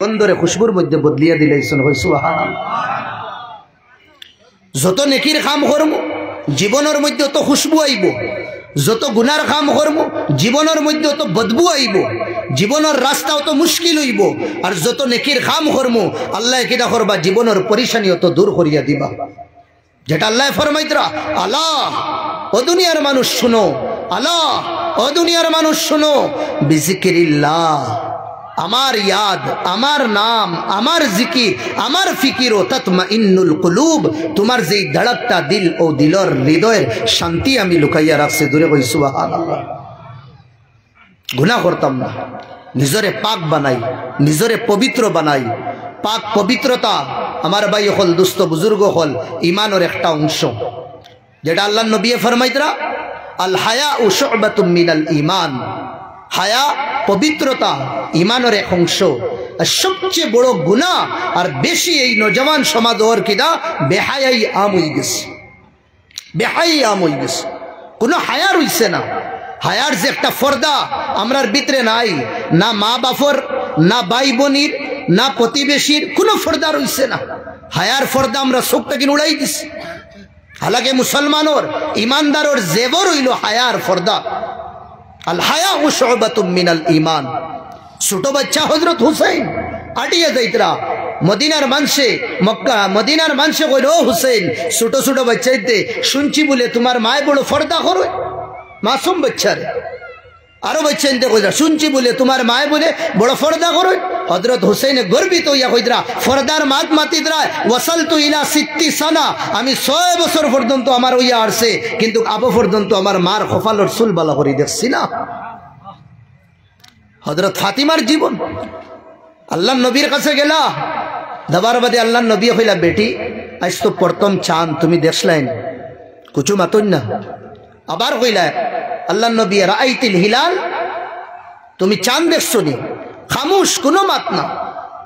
অন্দরে খুশবুর মধ্যে বদলিয়া দিলাইছেন। হয় সুবহানাল্লাহ। যত নেকির কাম করব জীবনের মধ্যে তো খুশবু আইব, যত গুনার কাম করব জীবনের মধ্যে তো বদবু আইব, জীবনের রাস্তাও তো মুশকিল হইব। আর যত নেকির কাম করব আল্লাহ কিনা করবা জীবনের পরিশানিও তো দূর করিয়া দিবা। যেটা আল্লাহ ফরমাইতরা, আল্লাহ ও দুনিয়ার মানুষ শুনো, আল্লাহ ও দুনিয়ার মানুষ শুনো, বিজিকিরিল্লাহ, আমার ইয়াদ, আমার নাম, আমার জিকির, আমার ফিকির ও তাতমাইন্নুল কুলুব, তোমার যেই ধড়কটা দিল ও দিলর হৃদয়ের শান্তি আমি লুকাইয়া রাখছি। দূরে কই সুবহানাল্লাহ। গুনাহ করতাম না, নিজরে পাক বানাই, নিজরে পবিত্র বানাই। পাক পবিত্রতা আমার ভাই হল, দুস্থ বুজুর্গ হল, ইমানের একটা অংশ। যেটা আল্লাহ নবী ফরমাইতরা, আল হায়া ও শুবাতুম মিনাল ঈমান, হায়া পবিত্রতা ইমানের এক অংশ। আর সবচেয়ে বড় গুনাহ আর বেশি এই নওজওয়ান সমাজ ওর কিনা বেহায়াই আম হয়ে গেছে, বেহায়াই আম হয়ে গেছে। কোনো হায়া রইছে না। হায়ার যে একটা পর্দা আমরার ভিতরে নাই, না মা বাপর, না ভাই বোনির, না প্রতিবেশীর কোনো পর্দা রইছে না। হায়ার পর্দা আমরা চোখটা কিনে উড়াই দিছি। হালাকে মুসলমানের ইমানদারের জেবর হইল হায়ার পর্দা। আল হায়া ও শুবাতুম মিনাল ঈমান। ছোট বাচ্চা হযরত হুসাইন আটিয়া যাইতরা মদিনার মানুষে, মক্কা মদিনার মানুষে কইল, ও হুসাইন, ছোট ছোট বাচ্চাইতে শুনছি বলে তোমার মায় বড় পর্দা করে, মাসুম বাচ্চারে। আরো বাচ্চা ইনতে কইরা শুনছি বলে তোমার মায় বলে বড় পর্দা করে। হযরত হুসাইনে গর্বিত হইয়া কইরা পর্দার মাত মাতিদরা ওয়াসালতু ইলা 60 সানা, আমি 6 বছর পর্যন্ত আমার হইয়া আসছে, কিন্তু আবু পর্যন্ত আমার মার কপালের চুল বালা করে দেখছি না। হযরত ফাতিমার জীবন। আল্লাহ নবীর কাছে গেলা, দাবার বাদে আল্লাহ নবী কইলা, বেটি আজ তো প্রথম চাঁদ তুমি দেখলেন, কুচু মাতন না। আবার কইলা আল্লাহ নবী, রাআইতিল হিলাল, তুমি চাঁদ দেখছো নি? খামুশ, কোনো মাত না।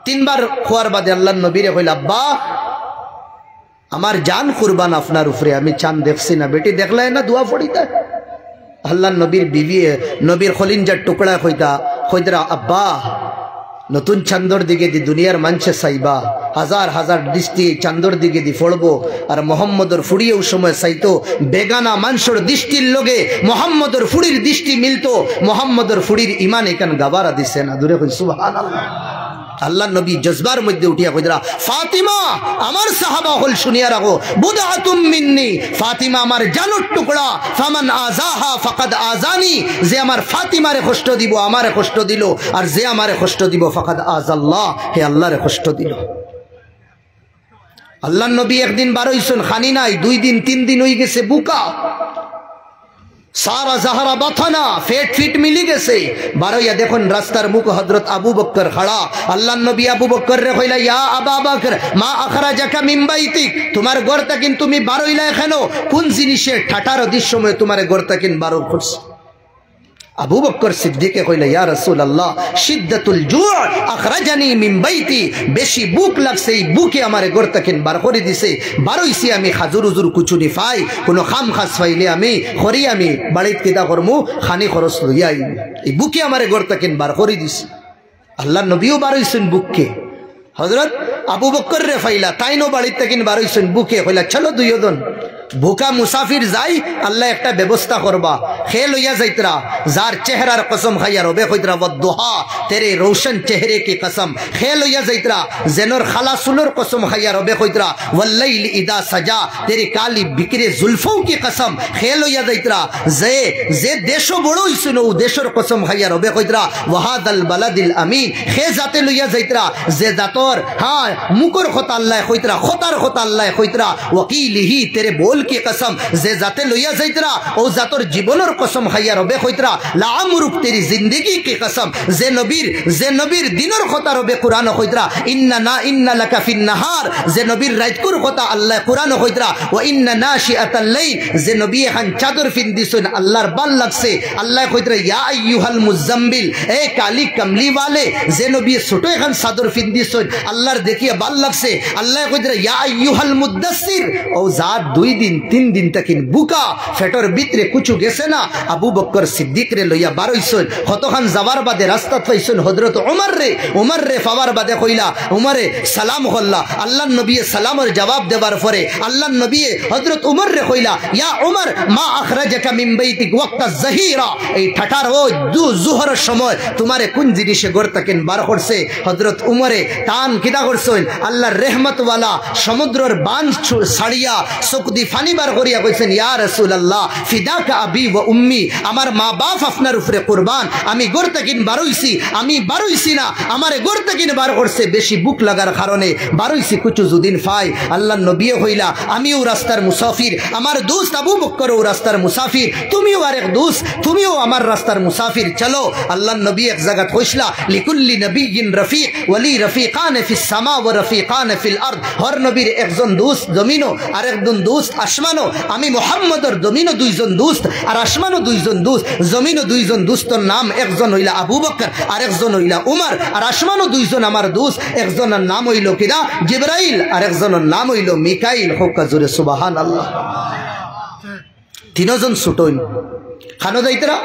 3 বার খোয়ার বাদে আল্লাহ নবীরে কইলা, আব্বা আমার জান কুরবান আপনার উপরে, আমি চাঁদ দেখছি না। বেটি দেখলাই না, দোয়া পড়িতা। আল্লাহ নবীর বিবি, নবীর খলিঞ্জার টুকরা কইতরা, আব্বা নতুন চাঁদর দিকে দি দুনিয়ার মানুষে চাইবা, হাজার হাজার দৃষ্টি চাঁদর দিকে দি পড়বো। আর মোহাম্মদর ফুড়িয়েও সময় চাইতো, বেগানা মানুষের দৃষ্টির লগে মোহাম্মদর ফুড়ির দৃষ্টি মিলতো। মোহাম্মদর ফুড়ির ইমান এখান গাবারা দিছে না। দূরে কই সুবহানাল্লাহ। আল্লাহ নবী জজবার মধ্যে উঠিয়া কইরা, ফাতিমা আমার সাহাবা হল, শুনিয়া রাখো, বুদআতুম মিন্নি, ফাতিমা আমার জানুর টুকরা, ফামান আযাহা ফাকাদ আযানি, যে আমার ফাতিমারে কষ্ট দিব আমারে কষ্ট দিল, আর যে আমারে কষ্ট দিব ফাকাদ আযাল্লাহ, হে আল্লাহরে কষ্ট দিল। আল্লাহ নবী একদিন বারইছেন, খানি নাই, 2 দিন 3 দিন হয়ে গেছে বুকা, সারা জাহারা বাথানা, ফেট ফিট মিলি গেছে। বারইয়া দেখুন রাস্তার মুখ হযরত আবু বকর খাড়া। আল্লাহ নবী আবু বকর রে কইলা, ইয়া আবু বকর মা আখরাজাকা মিন বাইতিক, তোমার ঘরটা কিন তুমি বারইলা কেন? কোন জিনিসে ঠাটার দৃশ্যময় তোমার ঘরটা কিন বারো করছে? আবু বকর সিদ্দিকে কইলা, ইয়া রাসূলুল্লাহ শিদ্দাতুল জু' আখরাজানি মিন বাইতি, বেশি বুক লাগছে, এই বুকে আমার ঘরটা কিন বার করে দিছে। বারইছি আমি খাজুর হুজুর কুচুনি পাই, কোনো খাম খাস পাইলে আমি খরি, আমি বাড়িতে কিতা করমু, খানি খরচ লইয়া আইব, এই বুকে আমার ঘরটা কিন বার করে দিছে। আল্লাহ নবীও বারইছেন বুককে। হযরত আবু বকর রে ফাইলা, তাইনো বাড়িতে কিন বারইছেন বুকে। কইলা, চলো দুইজন ভুকা মুসাফির যাই, আল্লাহ একটা ব্যবস্থা করবা। খে লইয়া যাইতরা, যার চেহারার কসম খাইয়া রবে কইতরা, ওয়াদুহা তেরে রোশন চেহারে কি কসম। খে লইয়া যাইতরা, জেনর খালা সুলর কসম খাইয়া রবে কইতরা, ওয়াল্লাইল ইদা সাজা তেরে কালি বিকরে জুলফো কি কসম। খে লইয়া যাইতরা, যে দেশ বড় হইছিল ও দেশের কসম খাইয়া রবে কইতরা, ওয়াহাদাল বালাদিল আমিন। খে জাতে লইয়া যাইতরা, যে জাতর হ্যাঁ মুকর কথা আল্লাহ কইতরা, খতার কথা আল্লাহ কইতরা, ওয়াকিলিহি তেরে বল কি কসম। যে জাতে লইয়া যাইতরা, ও জাতর জীবনের কসম খাইয়া রবে কইতরা, লা আমরুক তেরি জিন্দেগি কি কসম। যে নবীর দিনের কথা রবে কুরআন কইতরা, ইন্না লাকা ফিন নাহার। যে নবীর রাতকুর কথা আল্লাহ কুরআন কইতরা, ওয়া ইন্না নাশিআতাল লাইল। যে নবী এখন চাদর ফিন দিছেন, আল্লাহর ভাল লাগছে, আল্লাহ কইতরা, ইয়া আইয়ুহাল মুজাম্মিল, এ কালি কমলি ওয়ালে। যে নবী ছোট এখন চাদর ফিন দিছেন, আল্লাহর দেখিয়া ভাল লাগছে, আল্লাহ কইতরা, ইয়া আইয়ুহাল মুদাসসির। ও জাত 2 দিন তিন দিন তাকিন বুকা ফেটর ভিতরে কুচু গেছে না। আবু বকর সিদ্দিক রে লইয়া বারইছন, কতখান যাবার বাদে রাস্তাত পাইছন হযরত ওমর রে পাওয়ার বাদে কইলা উমরে সালাম হল্লা। আল্লাহর নবী সালামের জবাব দেবার পরে আল্লাহর নবী হযরত উমর রে কইলা ইয়া উমর মা আখরাজাকা মিন বাইতিক ওয়াক্ত আয-যাহিরা, এই ঠাটার ও জোহরের সময় তোমারে কোন জিনিসে ঘর থেকে বার করছে? হযরত উমরে টান কিদা করছেন, আল্লাহর রহমত ওয়ালা সমুদ্রের বান ছাড়িয়া চকুদি ফানি বার করিয়া কইছেন ইয়া রাসূলুল্লাহ ফিদাকা আবি ওয়া উম্মি, আমার মা বাপ আপনার উপরে কুরবান, আমি ঘর থেকে বারইছি, আমি বারইছি না, আমারে ঘর থেকে বার করছে বেশি বুক লাগার কারণে বারইছি কুচু যদিন ফাই। আল্লাহর নবী কইলা আমিও রাস্তার মুসাফির, আমার দোস্ত আবু বকরও রাস্তার মুসাফির, তুমিও আরেক দোস্ত, তুমিও আমার রাস্তার মুসাফির, চলো। আল্লাহর নবী এক জায়গায় কইসলা লিকুল্লি নবিয়্যিন রফিক ওয়ালি রফিকান ফিস সামা ওয়া রফিকান ফিল আরদ, হর নবীর একজন দোস্ত জমিনও আর একজন দোস্ত আসমানও, আমি মুহাম্মদের জমিনও দুইজন দোস্ত আর আসমানও দুইজন দোস্ত। জমিনও দুইজন দোস্তর নাম, একজন হইলা আবু বকর আর একজন হইলা উমর, আর আসমানও দুইজন আমার দোস্ত, একজনের নাম হইল কিনা জিবরাইল আর একজনের নাম হইল মিকাইল। হোক জোরে সুবহানাল্লাহ। তিনজন ছুটইন খানো যাইতরা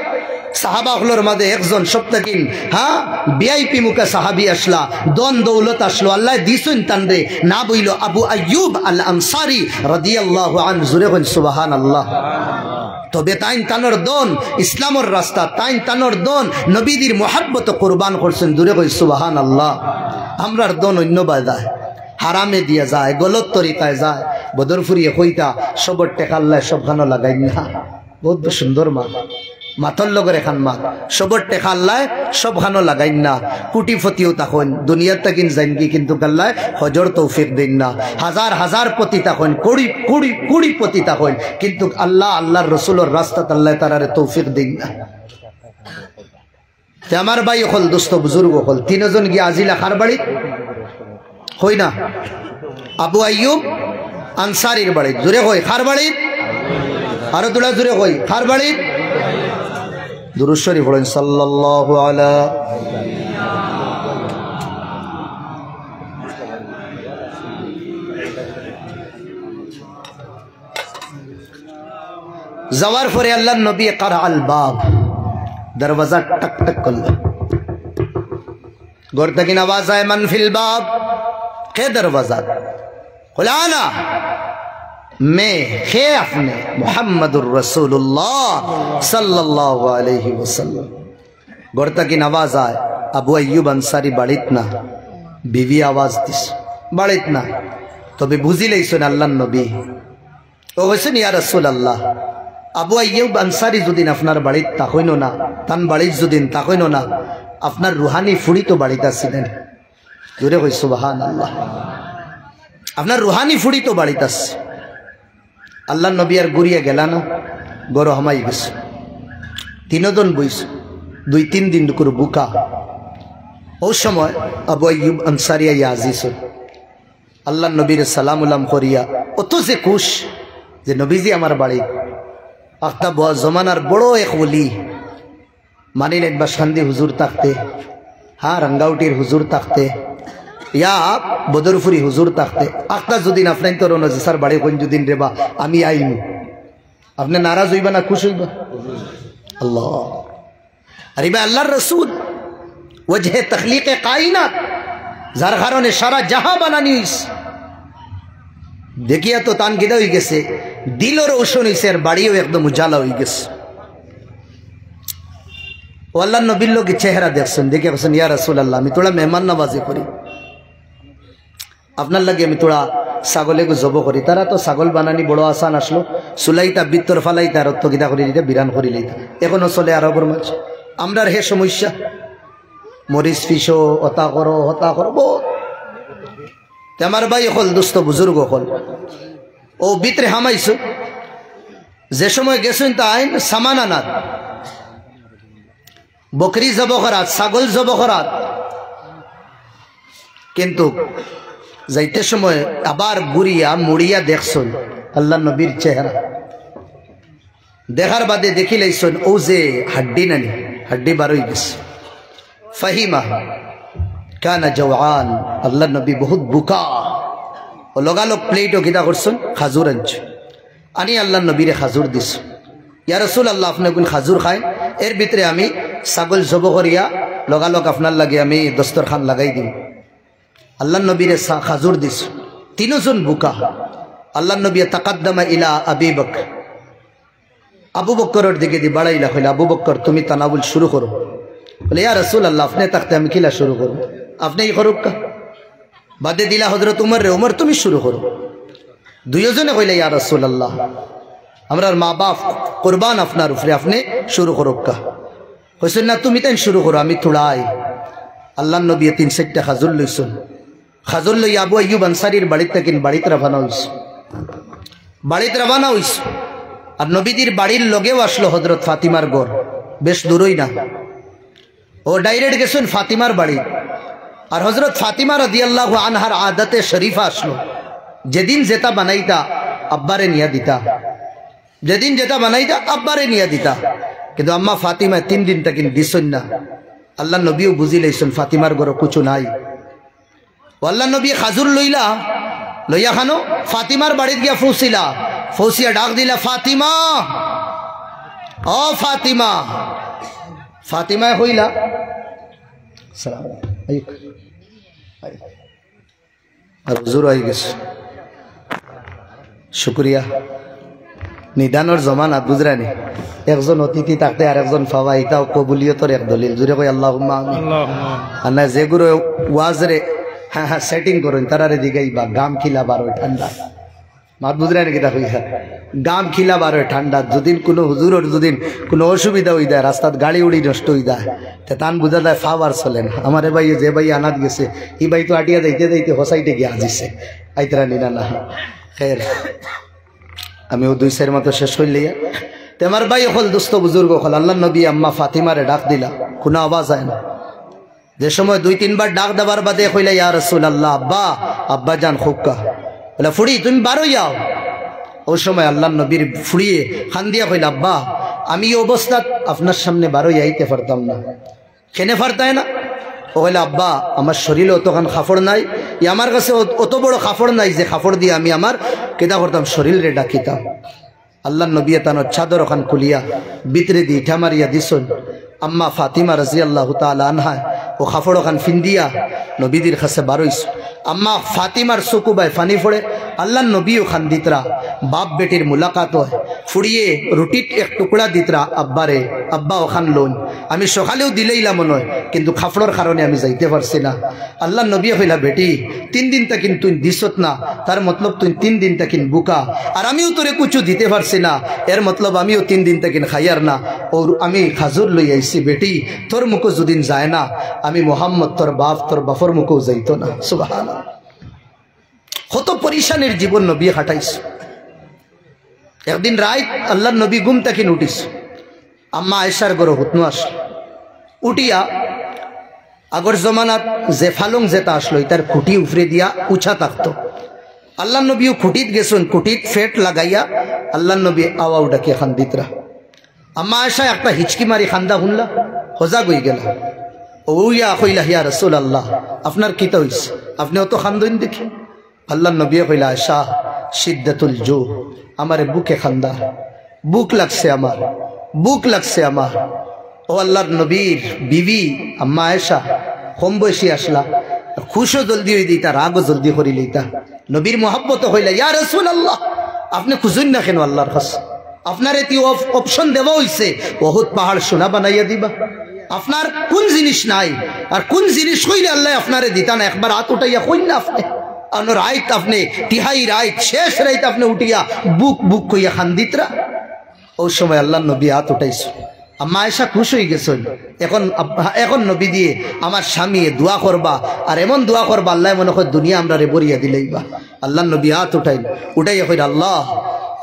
সাহাবা হলোর মাঝে একজন সপ্তাহিন ভিআইপি মুখে সাহাবি আসলা, দন দৌলত আসলো, আল্লাহ দিছুন তানরে, না বইল আবু আইয়ুব আল আনসারি রাদিয়াল্লাহু আনহু। জোরে কইন সুবহানাল্লাহ। তবে তাইন তানোর দন ইসলামের রাস্তা, তাইন তানোর দন নবীদের মুহাব্বত কুরবান করছেন। জোরে কই সুবহানাল্লাহ। আমরার দন অন্য বাজায় হারামে দিয়া যায়, গলত তরিকায় যায়। বদরফুরিয়ে কইতা সবর টেকাল্লায় সবখানো লাগাই না, বহুত সুন্দর মা মাথর লগর এখান মা সবর টেকা আল্লাহ সবখানো লাগাই না। কুটিপতিও তখন দুনিয়ার তাকিন জানকি, কিন্তু আল্লাহ হজর তৌফিক দিন না। হাজার হাজার পতি তখন কুড়ি তখন, কিন্তু আল্লাহর রসুলের রাস্তাত আল্লাহ তারারে তৌফিক দিন না। আমার ভাই হল দোস্ত বুজুর্গ হল তিনজন গিয়ে আজিলা খার বাড়ি হই না আবু আইয়ুব আনসারির বাড়ি। জোরে হই খার বাড়ি, আরো দুলা জোরে হই খার বাড়ি। দুরূদ শরীফ পড়েন সাল্লাল্লাহু আলা যাওয়ার পরে আল্লাহর নবী কারা আল বাব, দরওয়াজা টক টক করল, ঘর থেকে আওয়াজ আয় মান ফিল বাব, কে দরওয়াজা খোলা না, मैं खे अपने मुहम्मदुर रसूलुल्लाह सल्लल्लाहु अलैहि वसल्लम। गोरता की आवाज आए अबू अय्यूब अंसारी बाड़ित ना, बीवी आवाज दिस बाड़ित ना, तो भी बुझी लई सुन अल्लाह नबी ओ वसन या रसूल अल्लाह। अबू अय्यूब अंसारी जुदिन अपनार बाड़ित ताकइनो ना, तान बाड़ित जुदिन ताकइनो ना, अपनार रूहानी फुड़ी तो बाड़िता ছিলেন। জোরে কই সুবহানাল্লাহ। আপনার রুহানি ফুড়ি তো বাড়িতাস। আল্লাহ নবী আর গুড়িয়া গেলা না, গরো হামাই গেছে, তিনজন বইস, 2-3 দিন করে বুকা। ও সময় আবু আইয়ুব আনসারি আজিজ আল্লাহ নবীর সালাম উলাম করিয়া অত যে খুশ যে নবীজি আমার বাড়ি। একটা জমানার বড় এক ওলি মানিলেন বা শান্তি হুজুর থাকতে, রাঙ্গাউটির হুজুর থাকতে, ইয়া বদরফুরি হুজুর থাকতে, আখতা যদিন আপনার তো রোনা স্যার বাড়ি কোন যদিন রেবা আমি আইমু, আপনি নারাজ হইবা না খুশ হইবা? আল্লাহ আরে ভাই আল্লাহর রসুল ওয়াজহে তখলিকে কায়নাত, যার কারণে সারা জাহা বানানি হইছে। দেখিয়া তো তান গিদা হয়ে গেছে, দিলও রোশন হইছে আর বাড়িও একদম উজালা হয়ে গেছে। ও আল্লাহ নবীর লোকের চেহারা দেখছেন, দেখে বলছেন ইয়া রাসূলুল্লাহ আমি তোরা মেহমান নওয়াজি করি, আপনার লাগে আমি তোরা ছাগলে জব করি। তারা তো ছাগল বানানি বড় আসান আসলো, সুলাইতা বিত্তর ফালাইতা আর গিতা করি দিতে বিরান করি লইতা, এখনো চলে আরবর মাঝ। আমরার হে সমস্যা মরিচ ফিসো হতা করো হতা করো বহুত। আমার ভাই হল দুস্থ বুজুর্গ হল ও ভিতরে হামাইছো, যে সময় গেছেন তা আইন সামান আনাত, বকরি জব করাত, ছাগল জব করাত, কিন্তু যাইতে সময় আবার ঘুরিয়া মুড়িয়া দেখছেন আল্লাহ নবীর চেহারা। দেখার বাদে দেখি লাইছেন ও যে হাড্ডি নানি, হাড্ডি বারোই গেছে। ফাহিমা কানা জওয়ান, আল্লাহ নবী বহুত বুকা। ও লগালগ প্লেটও গিদা করছেন খাজুর আনছ, আনি আল্লাহ নবীরে খাজুর দিস। ইয়া রাসূলুল্লাহ আপনি কোন খাজুর খায়? এর ভিতরে আমি ছাগল জব করিয়া লগালগ আপনার লাগে আমি দস্তরখান লাগাই দিই। আল্লাহ নবীরে খাজুর দিস। তিনজন বুকা। আল্লাহ নবী তাকাদ্দামা ইলা আবি বকর, আবু বকরের দিকে দি বাড়াইলা, কইলা আবু বকর তুমি তানাবুল শুরু করো। বলে ইয়া রাসূলুল্লাহ আপনি থাকতে আমি কিলা শুরু করব? আপনি করুক কা। বাদে দিলা হযরত উমর রে, উমর তুমি শুরু করো। দুইজনে কইলা ইয়া রাসূলুল্লাহ আমরার মা বাপ কুরবান আপনার উপরে, আপনি শুরু করুক কা। কইছেন না তুমি তাই শুরু করো, আমি থোড়াই। আল্লাহ নবী 3-4টা খাজুর লইছেন। খাজুর লই আবু আইয়ুব আনসারীর বাড়িতে বাড়িতে রাভানা হইছে। বাড়িতে রাভানা হইছে আর নবীজির বাড়ির লগেও আসলো হযরত ফাতিমার ঘর, বেশ দূরই না। ও ডাইরেক্ট গেছেন ফাতিমার বাড়ি। আর হযরত ফাতিমা রাদিয়াল্লাহু আনহার আদতে শরীফা আসলো, যেদিন যেটা বানাইতা আব্বারে নিয়া দিতা, যেদিন যেটা বানাইতা আব্বারে নিয়া দিতা। কিন্তু আম্মা ফাতিমা 3 দিন তাকিন দিছেন না। আল্লাহ নবীও বুঝি লইছেন ফাতিমার ঘরে কিছু নাই। আল্লাহ নবী খাজুর লইলা, লইয়া খানো ফাতিমার বাড়িতে গিয়া ফৌসিলা। ফৌসিয়া ডাক দিলা ফাতিমা, ও ফাতিমা। ফাতিমায় হইলা সালাম আর হুজুর হয়ে গেছে। শুক্রিয়া। নিদানোর জমানা বুঝরানি, একজন অতিথি থাকতে আর একজন ফাওয়া, এটাও কবুলিয়তর এক দলিল। জুড়ে কই আল্লাহুম্মা আমিন। আর না যেগুলো ওয়াজরে হ্যাঁ সেটিং করেন তারারে দিগাইবা গাম খিলা বারো ঠান্ডা, মাত বুঝরানি কিতা কইয়া গাম খিলা বারো ঠান্ডা। যদিন কোনো হুজুরের যদিন কোনো অসুবিধা হয়ে যায়, রাস্তাত গাড়ি উড়ি নষ্ট হয়ে যায়, তে তান বুঝা যায় ফাওয়ার চলে না। আমার ভাই যে ভাই আনাত গেছে, ই ভাই তো আটিয়া যাইতে যাইতে হসাইতে গিয়ে আজিছে আইতরা নিনা না। খের আমি ও 2 মতো শেষ হইলিয়া তে আমার ভাই হল দোস্ত বুজুর্গ হল আল্লাহ নবী আম্মা ফাতিমারে ডাক দিলা, কোনো আওয়াজ হয় না। যে সময় 2-3 বার ডাক দেবার বাদে কইলা ইয়া রাসূলুল্লাহ আব্বা, আব্বা জান খুবকা। বলে ফুড়ি তুমি বারো যাও। ওই সময় আল্লাহ নবীর ফুড়িয়ে খান দিয়া কইলা আব্বা আমি এই অবস্থা আপনার সামনে বারো যাইতে পারতাম না। কেনে পারতায় না? ও কইলা আব্বা আমার শরীরে অতখান খাফড় নাই, আমার কাছে অত বড় খাফড় নাই যে খাফড় দিয়ে আমি আমার কেটা করতাম শরীরে ডাকিতাম। আল্লাহ নবী তানোর চাদর ওখান খুলিয়া ভিতরে দিয়ে ইঠা মারিয়া দিছন। আম্মা ফাতিমা রাদিয়াল্লাহু তাআলা আনহা ও খাফড় ওখান ফিন্দিয়া নবীদের কাছে বারোইস। আম্মা ফাতিমার চকুবায় ফানি পড়ে। আল্লাহ নবীও খান দিতরা, বাপ বেটির মুলাকাত হয়। ফুড়িয়ে রুটির এক টুকরা দিতরা আব্বারে, আব্বা ওখান লোন। আমি সকালেও দিলেইলাম মনে হয়, কিন্তু খাফড়র কারণে আমি যাইতে পারছি না। আল্লাহ নবী হইলা বেটি 3 দিন তাকিন তুই দিছত না, তার মতলব তুই 3 দিন তাকিন বুকা। আর আমিও তোরে কুচু দিতে পারছি না, এর মতলব আমিও 3 দিন তাকিন খাইয়ার না। ওর আমি খাজুর লই আইছি বেটি, তোর মুখও যদিন যায় না, আমি মোহাম্মদ তোর বাপ তোর বাপর মুখও যাইত না। সুবহানাল্লাহ। কত পরিশানের জীবন নবী হাঁটাইস। একদিন রাত আল্লাহ নবী ঘুম তাকিন উঠিস। আম্মা আয়েশার ঘরে হুতনু আসল। উঠিয়া আগর জমানাত যে ফালং যেটা আসলো তার খুঁটি উফরে দিয়া উঁচা থাকতো। আল্লাহ নবীও খুঁটিত গেছেন, খুঁটিত ফেট লাগাইয়া আল্লাহ নবী আওয়াও ডাকে খান্দিতরা। আম্মা আয়েশা একটা হিচকি মারি খান্দা শুনলা, সজাগ হয়ে গেলা। ওইয়া কইলা ইয়া রাসূলুল্লাহ আপনার কিতা হইছে, আপনি অত খান্দইন দেখি। আল্লাহ নবী কইলা আয়েশা শিদ্দাতুল জু, আমার বুকে খান্দা, বুক লাগছে আমার, বুক লাগছে আমার। ও আল্লাহর নবীর বিবি আম্মা আয়েশা কম বয়সী আসলা, খুশও জলদি হয়ে দিতা, রাগও জলদি করি লইতা। নবীর মোহাব্বত হইলা ইয়া রাসূলুল্লাহ আপনি খুঁজুন না কেন আল্লাহর কাছে? আপনার এটি অপশন দেওয়া হইছে বহুত পাহাড় সোনা বানাইয়া দিবা। আপনার কোন জিনিস নাই আর কোন জিনিস কইলে আল্লাহ আপনারে দিতা না, একবার হাত উঠাইয়া কইন না আপনি। রাইত আপনি তিহাই রাইত শেষ রাইত আপনি উঠিয়া বুক বুক কইয়া খান্দিতরা। ওই সময় আল্লাহ নবী হাত উঠাইছে। আম্মা আয়েশা খুশ হয়ে গেছেন। এখন নবী দিয়ে আমার স্বামী দোয়া করবা, আর এমন দোয়া করবা আল্লাহ মনে হয় দুনিয়া আমরা রে বরিয়া দিলেইবা। আল্লাহ নবী হাত উঠাইয়া কইরা আল্লাহ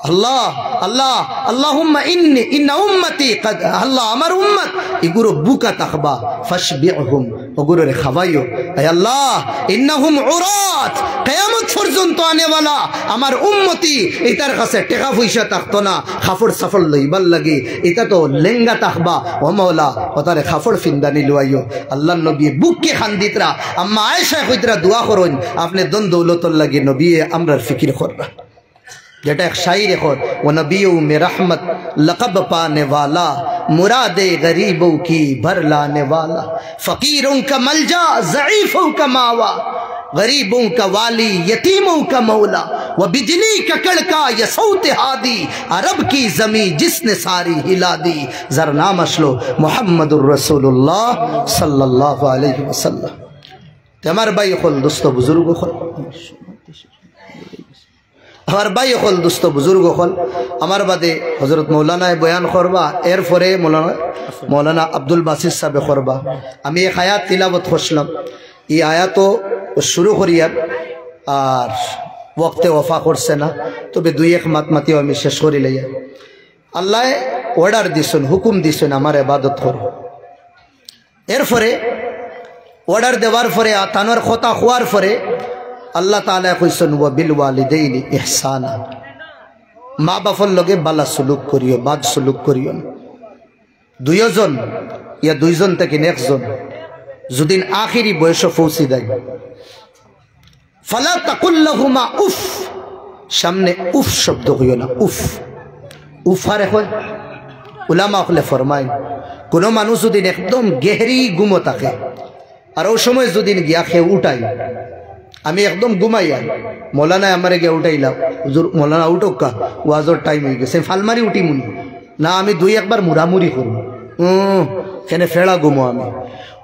আল্লাহ আল্লাহ আল্লাহুম্মা ইন্না উম্মতি কাদ, আল্লাহ আমার উম্মত ইগুরো বুকা তাকবা ফাশবিহুম, ওগুরোরে খাওয়াইও। হে আল্লাহ ইন্নাহুম উরাত, কিয়ামত পর্যন্ত আনেওয়ালা আমার উম্মতি, এটার কাছে টাকা পয়সা থাকতো না, খাফড় সাফড় লইবার লাগে, এটা তো লেঙ্গা তাকবা। ও মাওলা ওতারে খাফড় ফিন্দানি লইও। আল্লাহ নবী বুককে খান্দিতরা। আম্মা আয়েশা কইতরা দোয়া করুন আপনি দন দৌলতর লাগে নবী আমরার ফিকির করবা। जेटा एक शायर खुद वो नबियों में रहमत लक़ब पाने वाला मुरादे गरीबों की भर लाने वाला फ़कीरों का मलजा ज़ईफ़ों का मावा गरीबों का वाली यतीमों का मौला व बिजली का कड़का ये सौत हादी अरब की ज़मी जिसने सारी हिला दी ज़रा नाम असलो मुहम्मदुर रसूलुल्लाह सल्लल्लाहु अलैहि वसल्लम। हमारे भाई खुल दोस्तों बुजुर्ग खुल আমার ভাই হল দোস্ত বুজুর্গ হল আমার বাদে হযরত মৌলানায় বয়ান করবা এর পরে মৌলানা আব্দুল বাসির সাহেব করবা। আমি এক আয়াত তিলাবত করছিলাম, এই আয়াতও শুরু করিয়ার আর ওয়াক্তে ওফা করছে না, তবে দুই এক মাতিও আমি শেষ করি লইয়া। আল্লাহ অর্ডার দিছেন, হুকুম দিছেন আমার ইবাদত করো। এরপরে অর্ডার দেওয়ার পরে তানোর কথা হওয়ার পরে আল্লাহ তাআলা কইছেন ওয়া বিল ওয়ালিদাইনি ইহসানা, মা বাপর লগে বালা সুলুক করিও, বাদ সুলুক করিও। দুইজন ইয়া দুইজন থেকে একজন যদি আখিরি বয়স পৌঁছে দেয় ফালা তাকুল লাহুমা উফ, সামনে উফ শব্দ হইও না। উফ উফ আর হয় উলামা হলে ফরমায় কোনো মানুষ যদি একদম গেহরি ঘুমো থাকে আর ওই সময় যদি গিয়া খেয়ে উঠাই, আমি একদম ঘুমাই আর মৌলানায় আমারে গিয়ে উঠাইলাম, হুজুর মৌলানা উঠোকা ওয়াজর টাইম হয়ে গেছে, ফালমারি উঠি মুনি না, আমি দুই একবার মুড়ামুড়ি করব কেন ফেড়া ঘুমো আমি।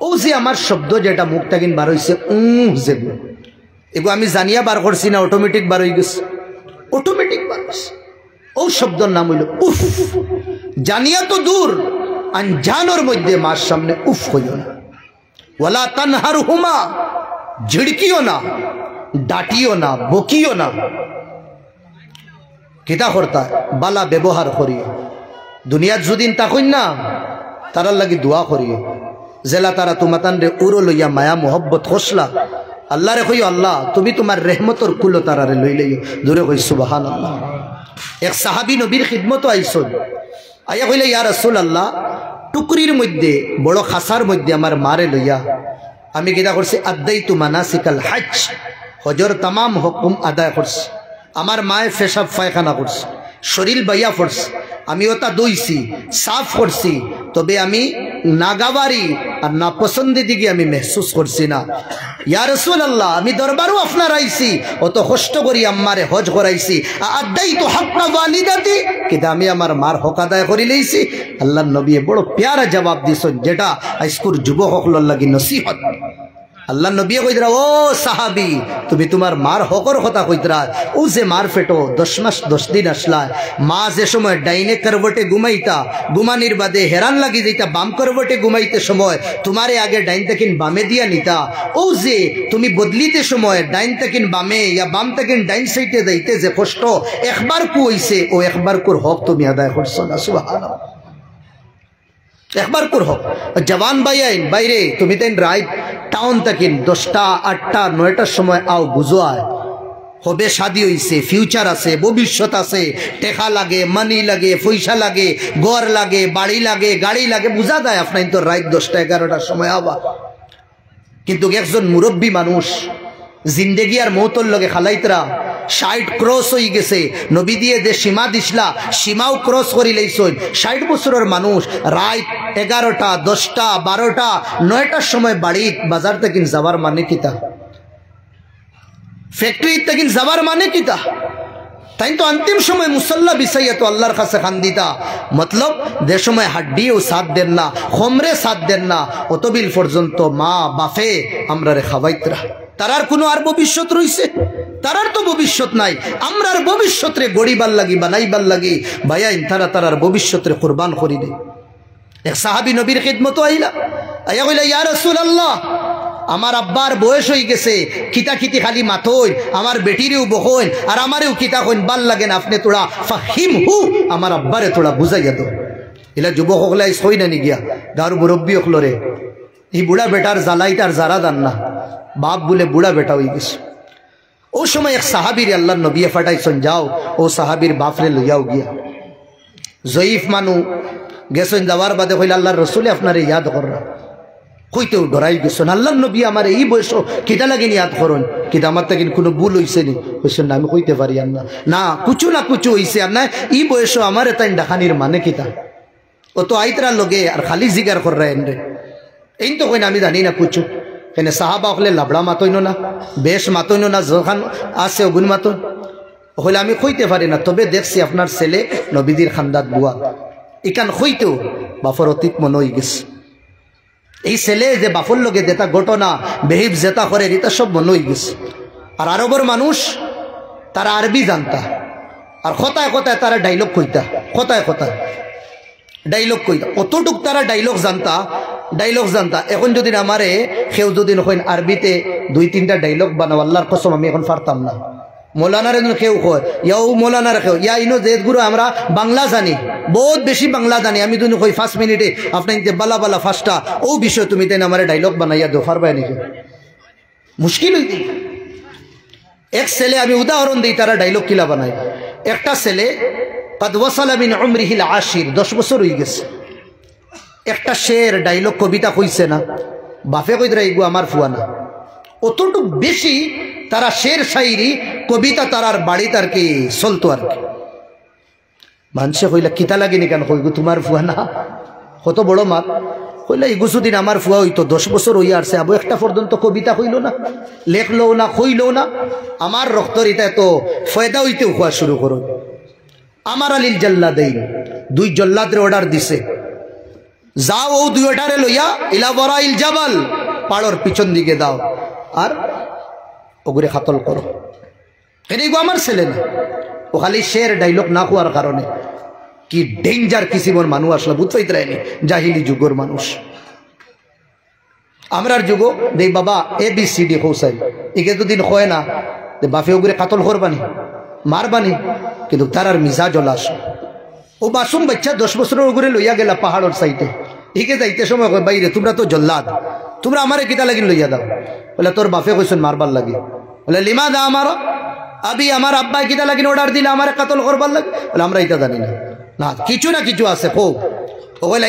ও যে আমার শব্দ যেটা মুখ থাকি বার হয়েছে যে এগো আমি জানিয়া বার করছি না, অটোমেটিক বার হয়ে গেছে, অটোমেটিক বার হয়েছে। ও শব্দর নাম হইল উফ। জানিয়া তো দূর, আনজানোর মধ্যে মার সামনে উফ হইল না। ওয়ালা তানহারহুমা, ঝিড়কিও না, ডাটিও না, বকিও না। কিতা করতা বালা ব্যবহার করিও। দুনিয়াত যদিন তাকইন না তারার লাগি দোয়া করিও, জেলা তারা তোমাতান রে উড়ো লইয়া মায়া মোহব্বত খসলা আল্লাহ রে কইও আল্লাহ তুমি তোমার রেহমতর কুলো তারারে লই লইও, দূরে কই সুবহানাল্লাহ। এক সাহাবী নবীর খিদমত আইসন, আইয়া কইলে ইয়া রাসূলুল্লাহ টুকরির মধ্যে বড় খাসার মধ্যে আমার মারে লইয়া আমি কিতা করছি আদাইতু মানাসিকাল হজ, হজর তামাম হুকুম আদায় করছি। আমার মায়ে পেশাব পায়খানা করছে, শরীর বাইয়া পড়ছে, আমি ওটা দইছি সাফ করছি, তবে আমি নাগাবারি আর না পছন্দের দিকে আমি মেহসুস করছি না। ইয়া রাসূলুল্লাহ আমি দরবারও আপনার আইছি, অত কষ্ট করি আম্মারে হজ করাইছি, আদাইতু হাক্কা ওয়ালিদাতি, কিন্তু আমি আমার মার হক আদায় করি লইছি। আল্লাহর নবী বড় প্যারা জবাব দিছেন, যেটা আজকুর যুবক সকলের লাগি নসিহত। আল্লাহ নবী কইতরা ও সাহাবী তুমি তোমার মার হকর কথা কইতরা, ও যে মার ফেটো 10 মাস 10 দিন আসলা, মা যে সময় ডাইনে করবটে ঘুমাইতা, ঘুমানির বাদে হেরান লাগি যাইতা বাম করবটে ঘুমাইতে সময় তোমারে আগে ডাইন তাকিন বামে দিয়া নিতা, ও যে তুমি বদলিতে সময় ডাইন তাকিন বামে ইয়া বাম তাকিন ডাইন সাইডে যাইতে যে কষ্ট একবার কু হইছে, ও একবার কোর হক তুমি আদায় করছো না। সুবহানাল্লাহ, একবার কোর হক। জওয়ান ভাই আইন বাইরে তুমি তাইন রাইট টাউন তাকিন 10টা 8টা 9টার সময় আও বুঝো আয় হবে, শাদি হইছে, ফিউচার আছে, ভবিষ্যৎ আছে, টেকা লাগে, মানি লাগে, পয়সা লাগে, ঘর লাগে, বাড়ি লাগে, গাড়ি লাগে, বুঝা যায় আপনার তো রাইট 10টা 11টার সময় আবার। কিন্তু একজন মুরব্বী মানুষ জিন্দেগি আর মৌতর লগে খালাইতরা 60 ক্রস হয়ে গেছে, নবী দিয়ে যে সীমা দিসলা সীমাও ক্রস করি লাইছই। 60 বছরের মানুষ রাত 11টা 10টা 12টা 9টার সময় বাড়ি বাজার থেকে যাবার মানে কিতা, ফ্যাক্টরি থেকে যাবার মানে কিতা, তাই তো অন্তিম সময় মুসল্লা বিছাইয়া তো আল্লাহর কাছে খান্দিতা। মতলব যে সময় হাড্ডিও সাথ দেন না, খমরে সাথ দেন না, অতবিল পর্যন্ত মা বাফে আমরা রে খাওয়াইতরা। তারার কোনো আর ভবিষ্যৎ রইছে? তারার তো ভবিষ্যৎ নাই। আমরার ভবিষ্যৎ রে গড়িবার লাগি বানাইবার লাগি ভাইয়াইন তারা তারার ভবিষ্যৎ রে কুরবান করি দে। এক সাহাবী নবীর খিদমত আইলা, আইয়া কইলা ইয়া রাসূলুল্লাহ আমার আব্বার বয়স হয়ে গেছে, কিতা কিতি খালি মাথই, আমার বেটিরেও বকইন আর আমারেও কিতা কইন ভাল লাগে না, আপনি তোরা ফাহিমহু আমার আব্বারে তোরা বুঝাইয়া দো। এলা যুবক হকলে সই না নি গিয়া গার মুরব্বী হকলরে এই বুড়া বেটার জ্বালাইটার যারা দান না, বাপ বলে বুড়া বেটা হয়ে গেছে। ও সময় এক সাহাবীর আল্লাহর নবী ফাটাইছেন, যাও ও সাহাবীর বাপরে লইয়াও গিয়া। জয়ীফ মানু গেছেন, যাওয়ার বাদে কইলা আল্লাহর রাসূল আপনারে ইয়াদ কররা, কইতেও ডরাই গেছেন আল্লাহ নবী আমার এই বয়স কিতা লাগে নিয়াদ করুন কিন্তু আমার তাকে কোনো ভুল হয়েছে নি হয়েছেন না আমি কইতে পারি আর না কুচু না কুচু হয়েছে আর না এই বয়স আমার তাই ডাকানির মানে কিতা ও তো আইতরা লগে আর খালি জিগার কর রে এই তো কই না আমি জানি না কুচু কেন সাহাবা হলে লাবড়া মাতইনো না বেশ মাতইনো না যখন আছে ওগুন মাতন হলে আমি কইতে পারি না তবে দেখছি আপনার ছেলে নবীদের খান্দাত বুয়া ইকান কইতেও বাফর অতীত মনে হয়ে গেছে এই ছেলে যে বাফর লগে যেটা ঘটনা বেহিব যেটা করে এটা সব মনে হয়ে গেছে আর আরবের মানুষ তারা আরবি জানতা আর কথায় কথায় তারা ডাইলগ কইতা কথায় কথায় ডাইলগ কইতা অতটুক তারা ডাইলগ জানতা এখন যদি আমারে কেউ যদি নয় আরবিতে 2-3টা ডাইলগ বানাও আল্লাহর কসম আমি এখন পারতাম না মৌলানার কেউ কয় ইয়াও মৌলানার কেউ ইয়া ইনো জেদ গুরু আমরা বাংলা জানি বহুত বেশি বাংলা জানি আমি তুমি কই 5 মিনিটে আপনার বালা বালা ফার্স্টটা ও বিষয় তুমি তাই আমার ডাইলগ বানাইয়া দো পারবাই নাকি মুশকিল হইতে এক ছেলে আমি উদাহরণ দিই তারা ডাইলগ কিলা বানায় একটা ছেলে قد وصل من عمره العاشر 10 বছর হয়ে গেছে একটা শের ডাইলগ কবিতা কইছে না বাপে কইরা ইগু আমার ফুয়া না অতটুকু বেশি তারা শের শায়রি কবিতা তারার বাড়ি তার কি চলতো আর কি মানুষে কইলা কিতা লাগেনি কেন কইগু তোমার ফুয়া না কত বড় মাত কইলা ইগুসুদিন আমার ফুয়া হইতো 10 বছর হইয়া আসছে আবু একটা পর্যন্ত কবিতা কইল না লেখলো না কইলো না আমার রক্তরিতা তো ফয়দা হইতে হওয়া শুরু করো আমার আলিল জাল্লাদাইন 2 জল্লাদের অর্ডার দিছে যাও ও 2 অর্ডারে লইয়া ইলা বরাইল জাবাল পাড়র পিছন দিকে দাও আর ওগুরে খাতল করো এদিকে আমার ছেলে না ও খালি শের ডাইলগ না হওয়ার কারণে কি ডেঞ্জার কিসিমর মানুষ আসলে বুঝতেই রায়নি জাহিলি যুগের মানুষ আমরার যুগ দেখ বাবা ABCD হোসাই একে দুদিন হয় না বাফে ওগুরে কাতল করবানি মারবানি কিন্তু তার আর মিজাজ লাস ও মাসুম বাচ্চা 10 বছরের ওগুরে লইয়া গেলা পাহাড়ের সাইডে একে যাইতে সময় বাইরে তোমরা তো জল্লাদ তোমরা আমারে কিতা লাগি লইয়া দাও বলে তোর বাপে কইছেন মারবার লাগে বলে লিমা দা আমার আবি আমার আব্বা কিতা লাগি অর্ডার দিলে আমারে কাতল করবার লাগে বলে আমরা এটা জানি না না কিছু না কিছু আছে খুব বলে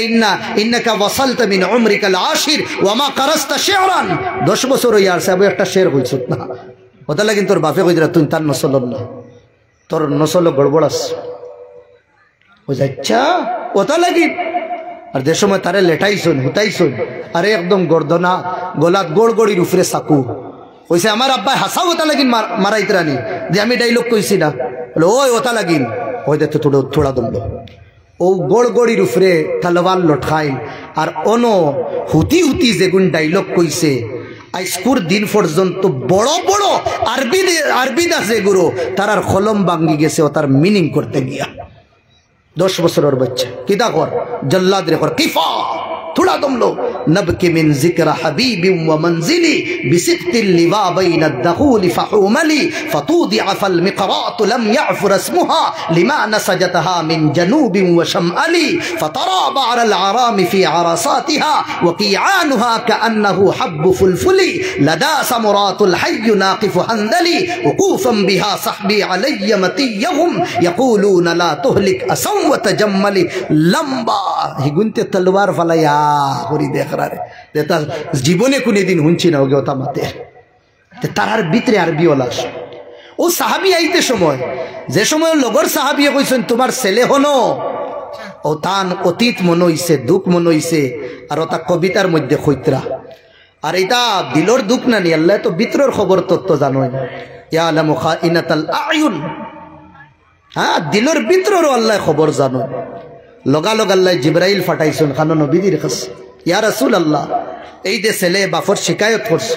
ইন্নাকা ওয়াসালতা মিন উমরিকা আল-আশির ওয়া মা কারাসতা শি'রান 10 বছর হইয়া আছে আবু একটা শের কইছত না ওটা লাগি তোর বাপে কইরা তুই তার নসল না তোর নসল গড়বড় আছে ও আচ্ছা ওটা লাগি আর যে সময় তারে লেটাইছুন হুতাইছুন আরে একদম গর্দনা গলাত গড়গড়ির উপরে চাকু কইছে আমার আব্বা হাসা ওটা লাগিন মারাইতরানি যে আমি ডাইলগ কইছি না বলে ওই ওটা লাগিন ওই দেখতে থোড়া দমল ও গড়গড়ির উপরে তলোয়ার লটকাইল আর অনো হুতি হুতি যেগুন ডাইলগ কইছে আইস্কুর দিন পর্যন্ত বড় বড় আরবি আছে গুরু তার কলম ভাঙ্গি গেছে ও তার মিনিং করতে গিয়া 10 বছরের বাচ্চা কিতা কর জল্লাদ রে কর কিফা থোড়া দমলো নবকি মিন যিকরা হাবিবি ওয়া মনজিলি বিসিকতিল লিওয়া বাইনা আদ-দুখুল ফাহুমালি ফাতুদিআ ফাল মিকরাত লাম ইয়াফর ইসমুহা লিমা নাসাজাতহা মিন জানুবি ওয়া শামআলি ফাতারা বা'রা আল-আরামি ফি আরাসাতিহা ওয়া কিআনুহা কাআন্নাহু হাব্বু ফুলফুলি লাদা সামরাতুল হায়্য নাকিফু হানদালি ওকুফান বিহা সাহবি আলাইয়া মাতিয়ুহুম ইয়াকুলুনা লা তুহলিক আসাম ওয়া তাজাম্মালি লম্বা হিগুনতে তলোয়ার ফালাইয়া করি দেখরারে তা জীবনে কোনদিন হুনছি না ওকে ওটা মাতে তারার ভিতরে আরবি ওলাস ও সাহাবী আইতে সময় যে সময় লগর সাহাবী কইছেন তোমার ছেলে হনো ও তান অতীত মনে হইছে দুঃখ মনে হইছে আর ওটা কবিতার মধ্যে কইতরা আর এটা দিলর দুঃখ না নি আল্লাহ তো ভিতরের খবর তত্ত্ব জানোই ইয়ালামু খাইনাতাল আয়ুন হ্যাঁ দিলর ভিতরের আল্লাহ খবর জানো লগালগ আল্লাহ জিবরাইল ফাটাইছেন খানো নবীদের কাছে ইয়া রাসূলুল্লাহ এই যে ছেলে বাফর শিকায়ত করছে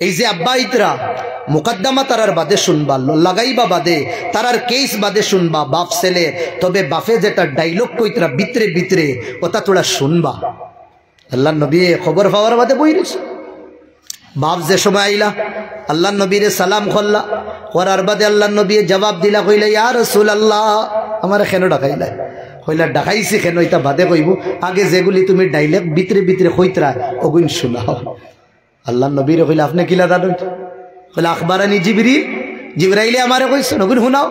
এই যে আব্বা ইতরা মুকদ্দমা তারার বাদে শুনবা লাগাইবা বাদে তারার কেস বাদে শুনবা বাপ ছেলে তবে বাপে যেটা ডাইলগ কইতরা ভিতরে ভিতরে ওটা তোরা শুনবা আল্লাহ নবী খবর পাওয়ার বাদে বইরেছে বাপ যে সময় আইলা আল্লাহ নবীরে সালাম করলা করার বাদে আল্লাহ নবী জবাব দিলা কইলা ইয়া রাসূলুল্লাহ আমার কেন ডাকাইলা কইলা ডাকাইছি কেন এটা বাদে কইব আগে যেগুলি তুমি ডাইলগ ভিতরে ভিতরে কইতরা ওগুন শোনাও আল্লাহ নবীরে কইলা আপনি কিলা জানেন কইলা আখবারানি জিবরাইলে আমারে কইছেন ওগুন শোনাও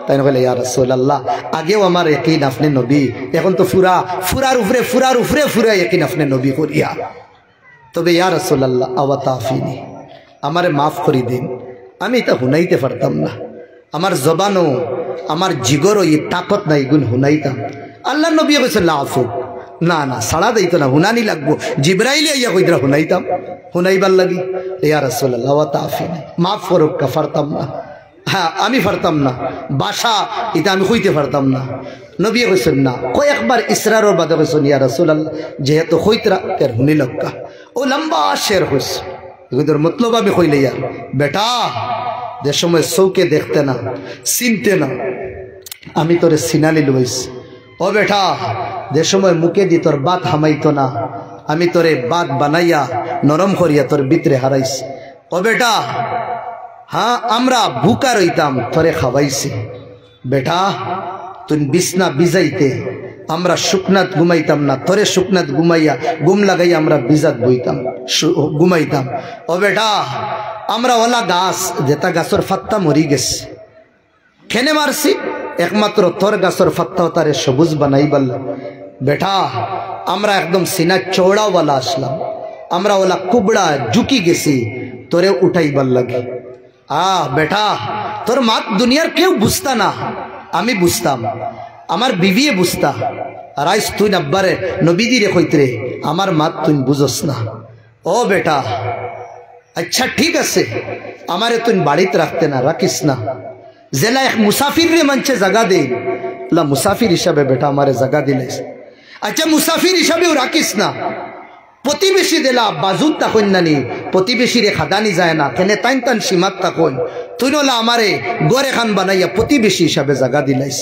তাই কইলা ইয়া রাসূলুল্লাহ আগেও আমার ইয়াকিন আপনি নবী এখন তো ফুরার উপরে ইয়াকিন আপনি নবী করিয়া তবে ইয়া রাসূলুল্লাহ আওয়াতাফিনি, আমারে মাফ করে দিন, আমি এটা হুনাইতে পারতাম না, আমার জবানও আমার জিগরও এই তাকত নাই গুণ হুনাইতাম। আল্লাহ নবী কইছেন আফু, না না সাড়া দিত না, হুনানি লাগবো। জিবরাইলে ইয়া কইরা হুনাইতাম, হুনাইবার লাগি। ইয়া রাসূলুল্লাহ আওয়াতাফিনি, মাফ করুক, পারতাম না। হ্যাঁ আমি পারতাম না, বাসা এটা আমি কইতে পারতাম না। নবী কইছেন না, কয়েকবার ইসরারর বাদে কইছেন ইয়া রাসূলুল্লাহ যেহেতু কইতরা তের হুনি লক্কা। ও লম্বা শের কইছে, এগুলোর মতলব আমি কইলে ইয়ার বেটা যে সময় চৌকে দেখতে না, চিনতে না, আমি তোরে সিনালি লইছি। ও বেটা যে সময় মুখে দি তোর বাত হামাইতো না, আমি তোরে বাত বানাইয়া নরম করিয়া তোর ভিতরে হারাইছি। ও বেটা হ্যাঁ আমরা ভুকা রইতাম, তোরে খাওয়াইছি। বেটা তুই বিছনা বিজাইতে আমরা শুকনাত ঘুমাইতাম না, তোরে শুকনাত ঘুমাইয়া ঘুম লাগাইয়া আমরা বিজাত বইতাম ঘুমাইতাম। ও বেটা আমরা ওলা গাছ যেটা গাছের ফাত্তা মরি গেছে, খেনে মারছি, একমাত্র তোর গাছের ফাত্তাও তারে সবুজ বানাই বললাম। বেটা আমরা একদম সিনা চৌড়াওয়ালা আসলাম, আমরা ওলা কুবড়া ঝুঁকি গেছি, তোরে উঠাইবার লাগে। বেটা তোর মাত দুনিয়ার কেউ বুঝতা না, আমি বুঝতাম, আমার বিবিয়ে বুঝতা। আর আইস তুই আব্বারে নবীজিরে কইতে আমার মাত তুই বুঝস না। ও বেটা আচ্ছা ঠিক আছে, আমারে তুই বাড়িতে রাখতে না, রাখিস না, জেলা এক মুসাফির রে মঞ্চে জায়গা দে, মুসাফির হিসাবে বেটা আমারে জায়গা দিলে। আচ্ছা মুসাফির হিসাবেও রাখিস না, প্রতিবেশী দিলা বাজুত তখন নানি, প্রতিবেশী রে খাদানি যায় না, কেন তাইন তান সীমাত তখন তুই নলা আমারে গড়ে খান বানাইয়া প্রতিবেশী হিসাবে জায়গা দিলাইস।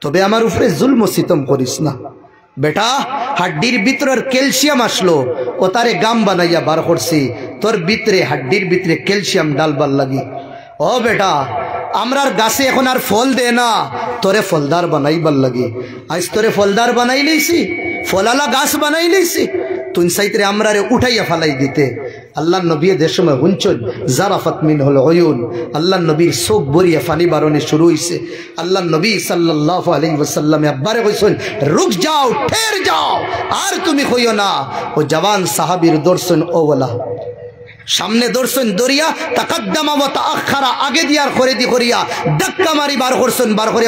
তবে আমার উপরে জুলম সিতম করিস না। বেটা হাড্ডির ভিতরের ক্যালসিয়াম আসলো, ও তারে গাম বানাইয়া বার করছি, তোর ভিতরে হাড্ডির ভিতরে ক্যালসিয়াম ডালবার লাগি। ও বেটা আমরার গাছে এখন আর ফল দে না, তোরে ফলদার বানাইবার লাগি। আজ তোরে ফলদার বানাই লইছি, ফলালা গাছ বানাই লইছি, তুই সাইতরে আমরারে উঠাইয়া ফালাই দিতে। আল্লাহ নবী দেশ সময় হুঞ্চন জারাফাত মিন হল অয়ুন, আল্লাহ নবীর চোখ বরিয়া ফানি বারণে শুরু হইছে। আল্লাহ নবী সাল্লাল্লাহু আলাইহি ওয়াসাল্লাম একবারে কইছেন রুক যাও, ঠের যাও, আর তুমি কইও না। ও জওয়ান সাহাবীর দর্শন ওওয়ালা সামনে দর্শন দরিয়া তাকাদ্দামা ওয়া তাআখারা, আগে দিয়ার করে দি করিয়া ধাক্কা মারি বার করছেন, বার করে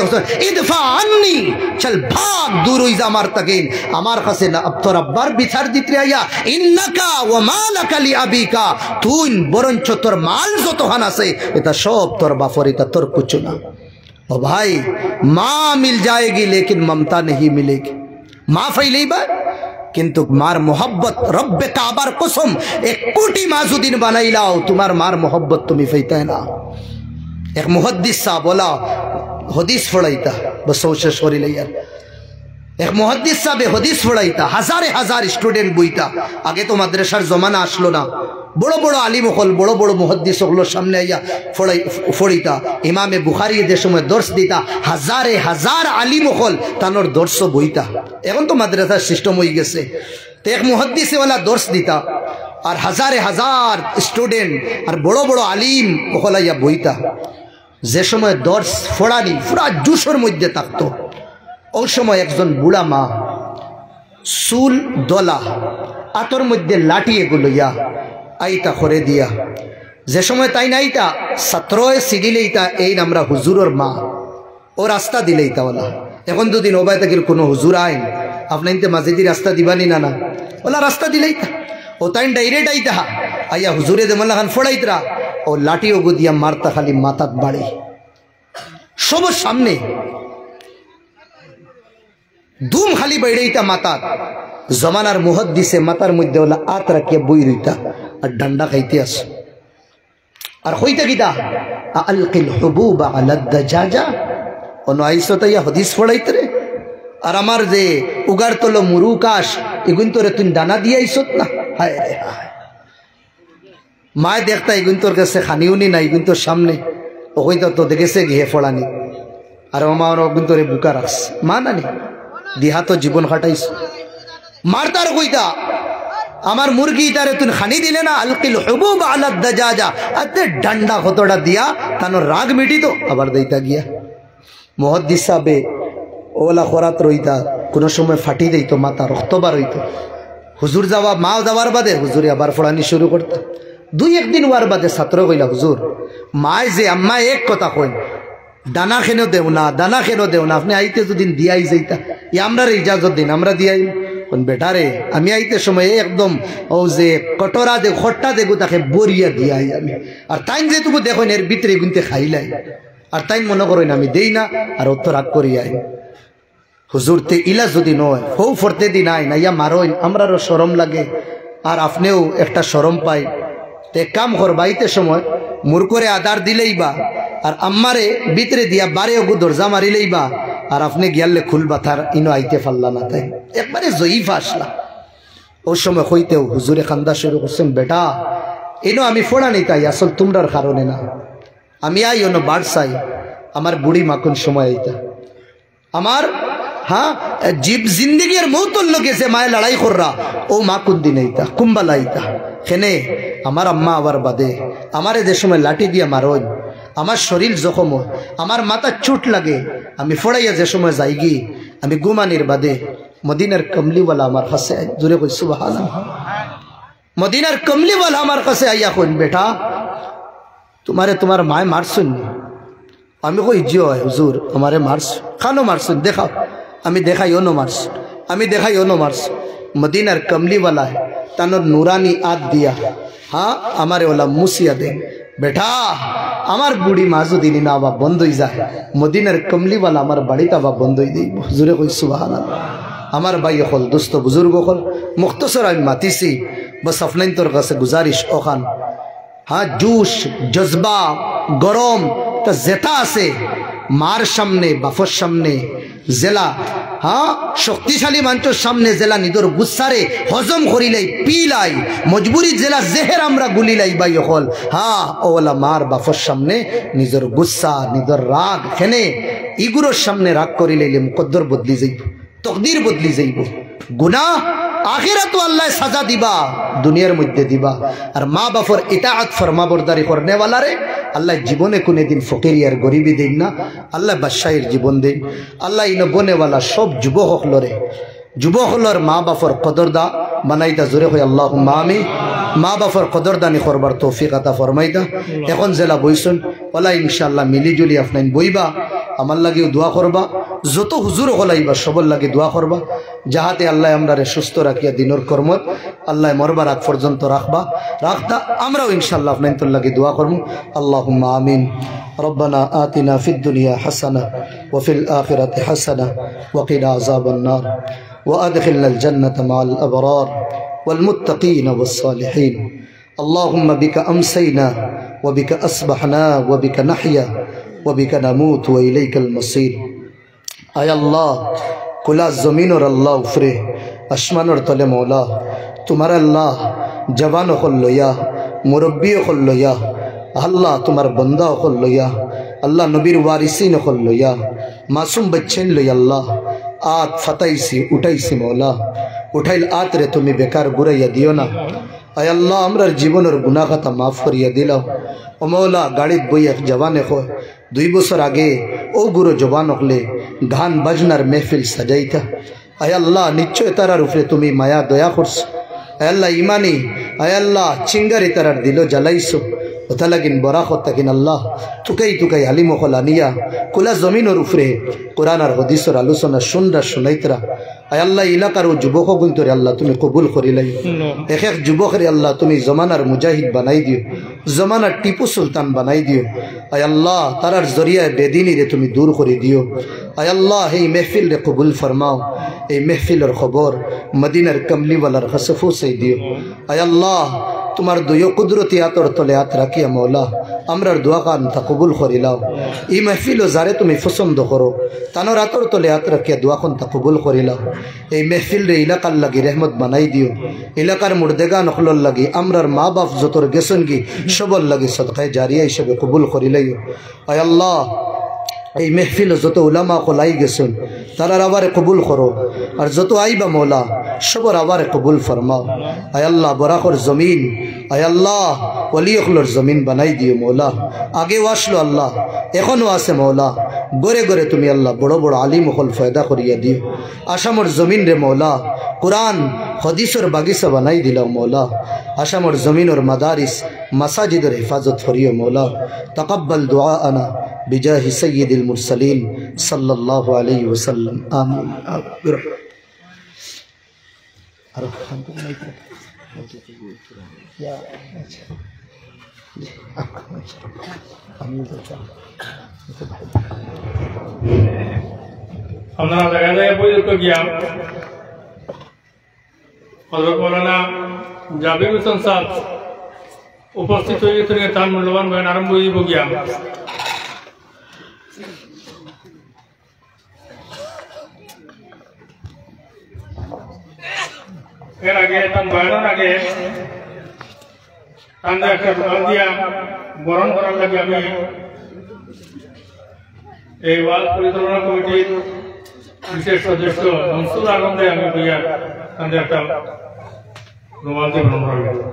ইদফা আন্নি, চল ভাগ দূর হই যা আমার তাকিন, আমার কাছে না তোর আব্বার বিচার দিতে আইয়া ইন্নাকা ওয়া মালাকা লি আবিকা, তুই বরঞ্চ তোর মাল যতখান আছে এটা সব তোর বাপর, এটা তোর কিছু না। ও ভাই মা মিল जाएगी लेकिन ममता नहीं मिलेगी। মা ফাইলেই বা কিন্তু মার মোহব্বত রব্বে কাবার কসম 1 কোটি মা যদি বানাইলাও তোমার মার মোহব্বত তুমি পাইতে না। এক মুহাদ্দিস সাহেব বলা হাদিস পড়াইতা, বস শেষ করিলে यार, এক মুহাদ্দিস সাহেব হাদিস পড়াইতা, হাজারে হাজার স্টুডেন্ট বইতা। আগে তো মাদ্রাসার জমানা আসলো না, বড় বড় আলিম হল, বড় বড় মুহাদ্দিস হল সামনে আইয়া ফড়াইতা। ইমামে বুখারী যে সময় দর্শ দিতা, হাজারে হাজার আলিম হল তানোর দর্শ বইতা। এখন তো মাদ্রাসার সিস্টেম হয়ে গেছে, তো এক মুহাদ্দিসে ওয়ালা দর্শ দিতা, আর হাজারে হাজার স্টুডেন্ট আর বড় বড় আলিম হল আইয়া বইতা। যে সময় দর্শ ফড়ানি পুরা জুসের মধ্যে থাকতো, ওই সময় একজন বুড়া মা চুল দলা আতর মধ্যে লাঠি এগুলো ইয়া আইতা করে দিয়া। যে সময় তাই নাইতা ছাত্রয় সিডিলেইতা, এই আমরা হুজুরের মা, ও রাস্তা দিলেইতা ওলা। এখন দুদিন ওবাই তাকির কোনো হুজুর আইন আপনাইতে মাঝেদি রাস্তা দিবানি না, না ওলা রাস্তা দিলেইতা। ও তাই ডাইরেক্ট আইতা আইয়া হুজুরে দেমাল্লা খান ফড়াইতরা, ও লাঠি ওগো দিয়া মারতা খালি মাথাত বাড়ে সবার সামনে, ধুম খালি বাইরেইতা মাতার। জমানার মুহাদ্দিসে মাতার মধ্যে ওলা আত রাখিয়া বই রইতা আর ডান্ডা খাইতে আস। আর হইতা গিতা আলকিল হুবুবা আলা দাজাজা, অন আইসতা ইয়া হাদিস পড়াইতে রে। আর আমার যে উগার তলো মুরুকাশ এগুন তোরে তুই দানা দিয়ে আইসত না, হায় রে হায়। মায় দেখতা এগুন তোর কাছে খানিউনি নাই, এগুন তোর সামনে ও হইতা তো দেখেছে গিয়ে ফড়ানি, আর আমার অগুন তোরে বুকা রাখস মা নানি দিহা তো জীবন কাটাইস। মারতার কইতা আমার মুরগি তারে তুই খানি দিলে না, আলকিল হুবুব আলা দাজাজা, আতে ডান্ডা কতটা দিয়া তানো রাগ মিটিত, আবার দেইতা গিয়া। মুহাদ্দিস সাহেবে ওলা খরাত রইতা, কোনো সময় ফাটি দিত, মাথা রক্ত বার হইত। হুজুর যাওয়া মাও যাওয়ার বাদে হুজুরে আবার পড়ানি শুরু করতে। 2-1 দিন হওয়ার বাদে ছাত্র কইলা হুজুর মায় যে আম্মা এক কথা কই দানা কেন দেও না, দানা কেন দেও না, আপনি আইতে যদি দিয়াই যাইতা আমরা ইজাজত দিন আমরা দিয়াই। বেটারে আমি আইতে সময় একদম ও যে কটরা দে খট্টা দেখো তাকে বরিয়া দিয়াই আমি, আর তাই যেটুকু দেখেন এর ভিতরে গুনতে খাইলাই, আর তাই মনে করেন আমি দেই না, আর অত রাগ করিয়াই। হুজুর তে ইলা যদি নয় হৌ ফরতে দিন আই না ইয়া মারোই, আমরারও শরম লাগে আর আপনিও একটা শরম পাই। তো এক কাম কর বাইতে সময় মুর করে আদার দিলেই বা, আর আম্মারে ভিতরে দিয়া বারে ওগু দরজা মারিলেই বা, আর আপনি গিয়ালে খুলবা তার ইনো আইতে পারলা না, তাই একবারে জয়ীফ আসলা। ওই সময় হইতেও হুজুরে খান্দা শুরু করছেন, বেটা এনো আমি ফোড়া নেই তাই আসল তোমরার কারণে না, আমি আই অন্য বাড় চাই আমার বুড়ি মাকুন সময় আইতা আমার হ্যাঁ জীব জিন্দিগির মৌতর লোকে যে মায়ে লড়াই কররা ও মা কোন দিন আইতা কুম্বালা আইতা খেনে আমার আম্মা আবার বাদে আমারে যে সময় লাঠি দিয়ে মারোই, আমার শরীর জখম হয়, আমার মাথা চুট লাগে, আমি ফড়াইয়া যে সময় যাইগি আমি গুমানির বাদে মদিনার কমলিওয়ালা আমার কাছে জোরে কই সুবহানাল্লাহ, মদিনার কমলিওয়ালা আমার কাছে আইয়া কইন বেটা তোমারে তোমার মায় মারছুন? আমি কই জিও হুজুর আমারে মারছ, খানো মারছুন দেখাও, আমি দেখাই অন্য মারছ, আমি দেখাই অন্য মারছ। মদিনার কমলিওয়ালা তানোর নুরানি আত দিয়া হ্যাঁ আমারে ওলা মুসিয়া দে, বেটা আমার বুড়ি মাজু দিনী না আবার বন্ধ হয়ে যায়, মদিনার কমলিওয়ালা আমার বাড়িতে আবার বন্ধ হয়ে দেব। জোরে কই সুবহানাল্লাহ। আমার ভাই হল দোস্ত বুজুর্গ হল মুখতসর আমি মাতিছি, বস আপনার তোর কাছে গুজারিশ ওখান হ্যাঁ জুস জজবা গরম তা জেতা আছে মার সামনে বাফর সামনে জেলা হ্যাঁ শক্তিশালী মানুষের সামনে জেলা নিদর গুসারে হজম করিলাই পিলাই মজবুরি জেলা জেহের আমরা গুলিলাই বাই হল হ্যাঁ ওলা মার বাফর সামনে নিজের গুসা নিজের রাগ খেনে ইগুলোর সামনে রাগ করিলাইলে মুকদ্দর বদলি যাইব, তকদির বদলি যাইব। গুনাহ আখিরাত আল্লাহ সাজা দিবা, দুনিয়ার মধ্যে দিবা। আর মা বাপর ইতাআত ফরমাবরদারি করনেওয়ালারে আল্লাহ জীবনে কোনে দিন ফকিরি আর গরিবি দেন না, আল্লাহ বাদশাহীর জীবন দেন। আল্লাহ ইনো বনেওয়ালা সব যুবক হকলরে যুবক হলর মা বাপর কদরদা বানাইতা জোরে হয় আল্লাহুম্মা আমিন। মা বাপর কদরদানি করবার তৌফিক আতা ফরমাইতা। এখন জেলা বইছুন ওলা ইনশাআল্লাহ মিলিজুলি আপনার বইবা, আমার লাগেও দোয়া করবা, যত হুজুর হলাইবা সবর লাগে দোয়া করবা, যাহাতে আল্লাহ আমরা সুস্থ রাখিয়া দিনর কর্মত আল্লাহ মরবার আগ পর্যন্ত রাখবা রাখতা আমরাও ইনশাআল্লাহ আপনার তোর লাগে দোয়া করবো। আল্লাহুম্মা আমিন। ربنا آتنا في الدنيا حسنة وفي الآخرة حسنة وقنا عذاب النار وأدخلنا الجنة مع الأبرار والمتقين والصالحين. اللهم بك أمسينا وبك أصبحنا وبك نحيا وبك نموت وإليك المصير. আয় আল্লাহ কুলা জমিনর আল্লাহ উফরে আসমানর তলে মৌলা তোমার আল্লাহ জওয়ান হল লইয়া মুরব্বী হল লইয়া আল্লাহ তোমার বন্দা হল লইয়া আল্লাহ নবীর ওয়ারিসিন হল লইয়া মাসুম বচ্চেন লই আল্লাহ আত ফাতাইছি উঠাইছি মৌলা উঠাইল আত রে তুমি বেকার বুড়াইয়া দিও না। আয় আল্লাহ আমরার জীবনের গুনাহ খাতা মাফ করিয়া দিলাও। ও মৌলা গাড়িত বই এক জওয়ানে হয় 2 বছর আগে ও গুরু জবান হলে গান বাজনার মেহফিল সাজাইতা। আয় আল্লাহ নিশ্চয় তারার উপরে তুমি মায়া দয়া করছো। আয় আল্লাহ ইমানি আয় আল্লাহ চিঙ্গারি তারার দিল জ্বালাইছো ওটা লাগিন বরাখত তাকিন আল্লাহ তুকাই আলিম হল আনিয়া কুলা জমিনের উপরে কোরআন আর হদিসের আলোচনা শুনরা শুনাইতরা। আয় আল্লাহ এলাকার ও যুবক গুন্তরে আল্লাহ তুমি কবুল করিলাই। এক এক যুবকরে আল্লাহ তুমি জমানার মুজাহিদ বানাই দিও, জমানার টিপু সুলতান বানাই দিও। আয় আল্লাহ তারার জরিয়ায় বেদিনী রে তুমি দূর করে দিও। আয় আল্লাহ এই মেহফিল রে কবুল ফরমাও, এই মেহফিলের খবর মদিনার কমলিওয়ালার কাছে পৌঁছাই দিও। আয় আল্লাহ তোমার দুয়ো কুদরতি আতর তলে হাত রাখিয়া মৌলা আমরার দোয়া কান তা কবুল করিলাও। এই মেহফিলও যারে তুমি পছন্দ করো তানোর আতর তলে হাত রাখিয়া দোয়া কান তা কবুল করিলাও। এই মেহফিল রে এলাকার লাগি রহমত বানাই দিও, এলাকার মুর্দেগা নকলর লাগি আমরার মা বাপ যতর গেছন গি সবর লাগি সদকায়ে জারিয়া হিসেবে কবুল করিলাইও। আয় আল্লাহ এই মেহফিল যত উলামা কলাই গেছেন তারার আবার কবুল করো, আর যত আইবা মৌলা সবর আবার কবুল ফরমাও। আয় আল্লাহ বরাকর জমিন আয় আল্লাহ ওলিয়কলর জমিন বানাই দিও মৌলা। আগেও আসলো আল্লাহ এখনও আছে মৌলা, গড়ে গড়ে তুমি আল্লাহ বড় বড় আলিম হল ফয়দা করিয়া দিও। আসামর জমিন রে মৌলা কুরআন হদিসর বাগিচা বানাই দিলাও মৌলা। আসামর জমিনর মাদারিস মাসাজিদর হেফাজত করিও মৌলা। তাকাব্বাল দুআআনা বিজাহি সাইয়্যিদিল মুরসালিন সাল্লাল্লাহু আলাইহি ওয়াসাল্লাম আমিন। আপনারা দেখা যায় বৈদ্যুত জ্ঞান হযরত মাওলানা জাবির হোসেন সাহেব উপস্থিত হয়ে গেছেন। তার মূল্যবান বয়ান আরম্ভ হইব জ্ঞান। এর আগে তার বয়ানের আগে তাদের একটা দোকান দিয়া বরণ করার লাগে আমি এই ওয়াজ পরিচালনা কমিটির বিশেষ সদস্য মনসুর আলমকে আমি বইয়া তাদের একটা নোয়াজ দিয়ে বরণ করা লাগে।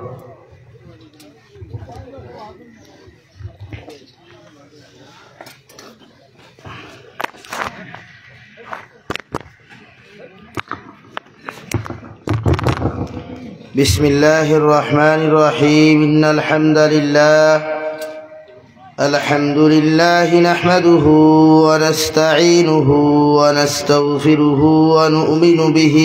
بسم الله الرحمن الرحيم إن الحمد لله نحمده ونستعينه ونستغفره ونؤمن به